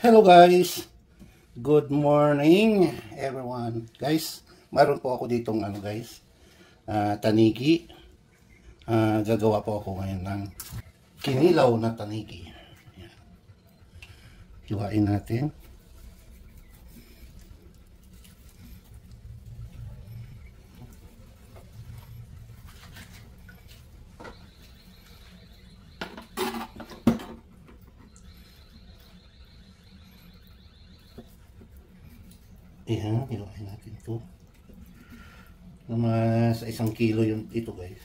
Hello guys, good morning everyone. Guys, mayroon po ako ditong tanigi. Gagawa po ako ngayon ng kinilaw na tanigi. Ayan. Hiwain natin. Ayan, hiwain natin ito. Sa 1 kilo yun ito guys.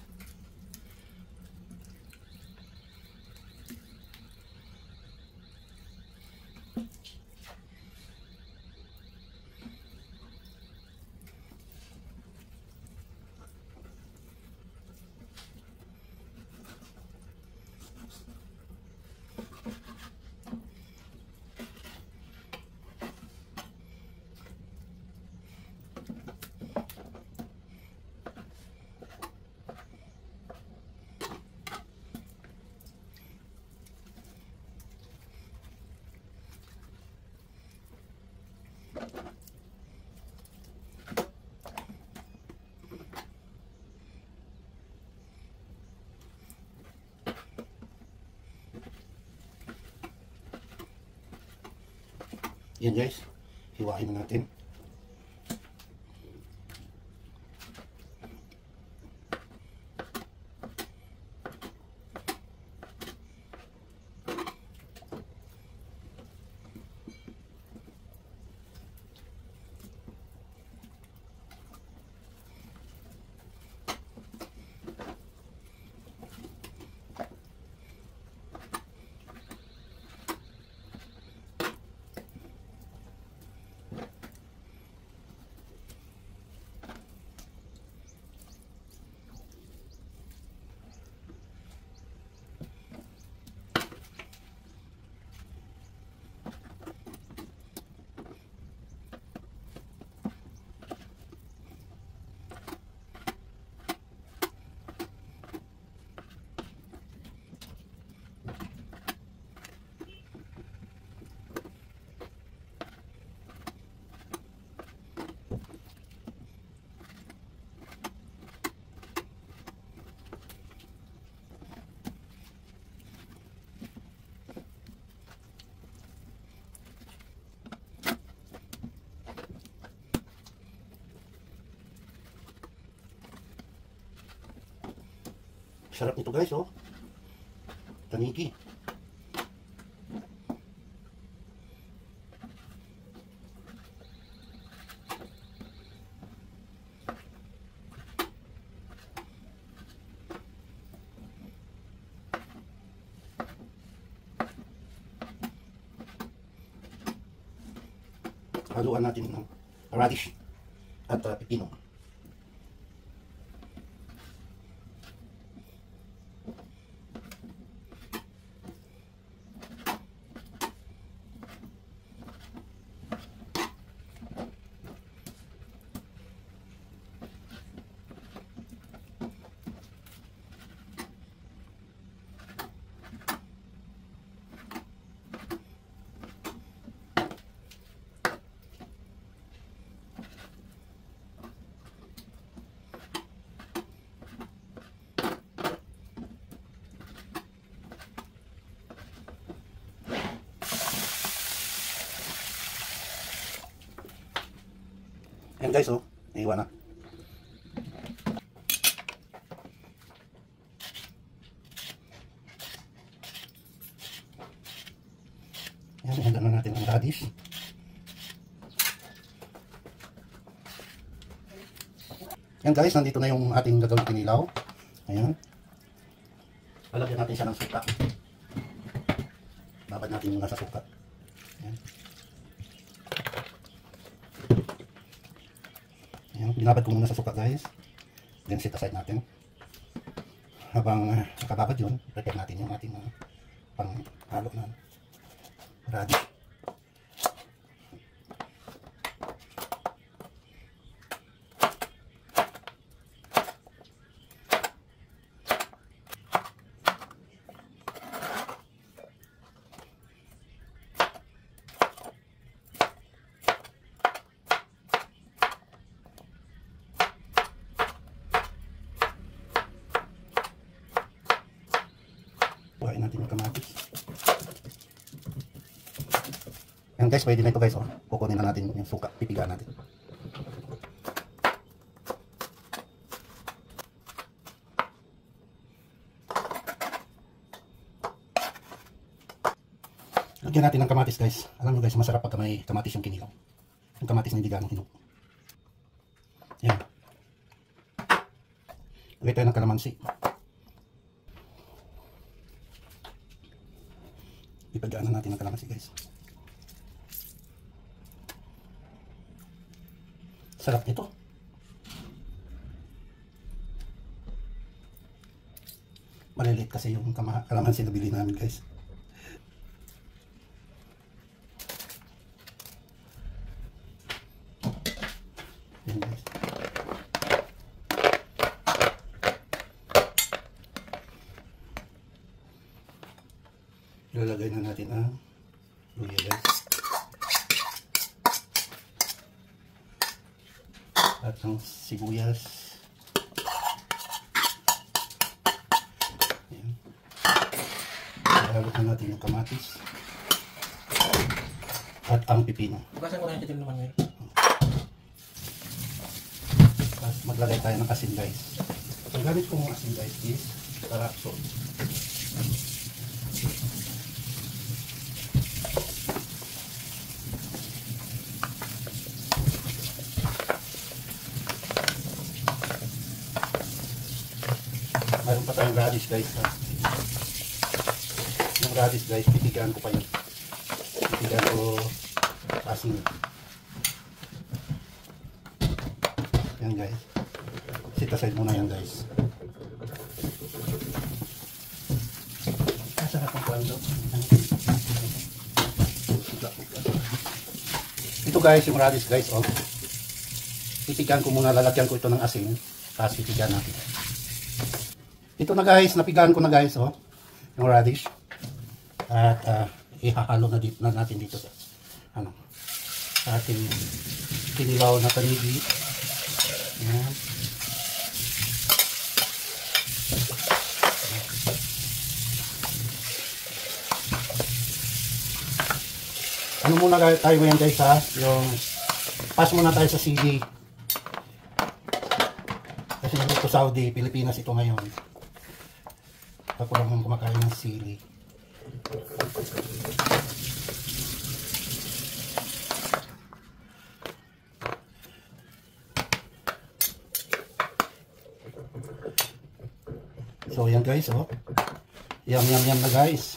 Yan guys, hiwain na natin. Sarap nito guys, oh. Tanigi. Haluan natin ng radish at pipino. Ayan guys, oh, naiwan na. Ayan, ihanda na natin ang radish. Ayan guys, nandito na yung ating gagawin kinilaw. Ayan. Lalagyan natin siya ng suka. Babad natin muna sa suka. Ayan. Ayan, binabad ko muna sa suka guys. Then set aside natin. Habang nakababad yun, prepare natin yung ating pang-halo na radish. Yan guys, pwede na ito guys. Oh. Kukunin na natin yung suka. Pipigaan natin. Lagyan natin ng kamatis guys. Alam nyo guys, masarap pagka may kamatis yung kinilaw. Yung kamatis na hindi ganong hinog. Yan. Lagay tayo ng kalamansi. Ipagaan na natin ng kalamansi guys. Sarap nito. Malilit kasi yung kalamansi na bili namin guys. Yan guys. Ilalagay na natin ang luya guys. At ang sibuyas. Ayan. Ilalagay na natin yung kamatis. At ang pipino. Basan ko na yung titim naman ngayon. Tapos maglagay tayo ng asin guys. Ang gamit kong asin guys is Tarapso. Mayroon pa tayong radish guys. Ha? Yung radish guys, titigaan ko pa yun. Titigaan ko asin. Yan guys. Set aside muna yan guys. Sarap ang kwento. Ito guys, yung radish guys. Oh. Titigaan ko muna, lalagyan ko ito ng asin. Tapos titigaan natin. Ito na guys, napigaan ko na guys, oh, yung radish. At ihahalo na, natin dito sa ating kinilaw na tanigi. Ayan. Ano muna tayo ngayon guys ha, yung pass muna tayo sa CD. Kasi nandito Saudi, Pilipinas ito ngayon. Ako lang ang kumakain ng sili. So yan guys, oh. Yum na guys.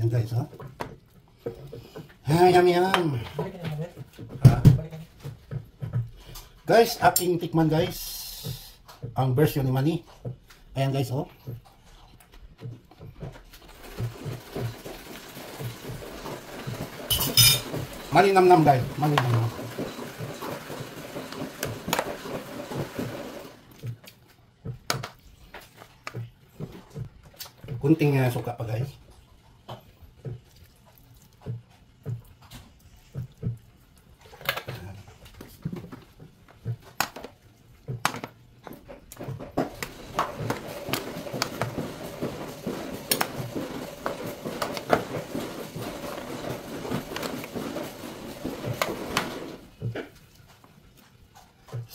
Yan guys, oh. Yum. Guys, aking tikman guys. Ang version ni Manny. Ayan guys, oh. Malinamnam guys, malinamnam. Kunting suka pa guys.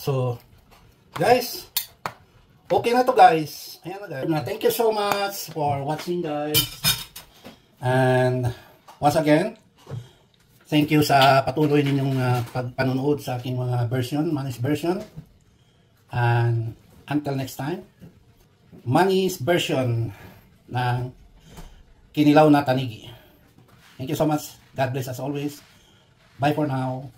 So, guys, okay na to guys. Ayan na guys. Thank you so much for watching guys. And once again, thank you sa patuloy ninyong pagpanonood sa aking mga version, Manny's version. And until next time, Manny's version ng kinilaw na tanigi. Thank you so much. God bless as always. Bye for now.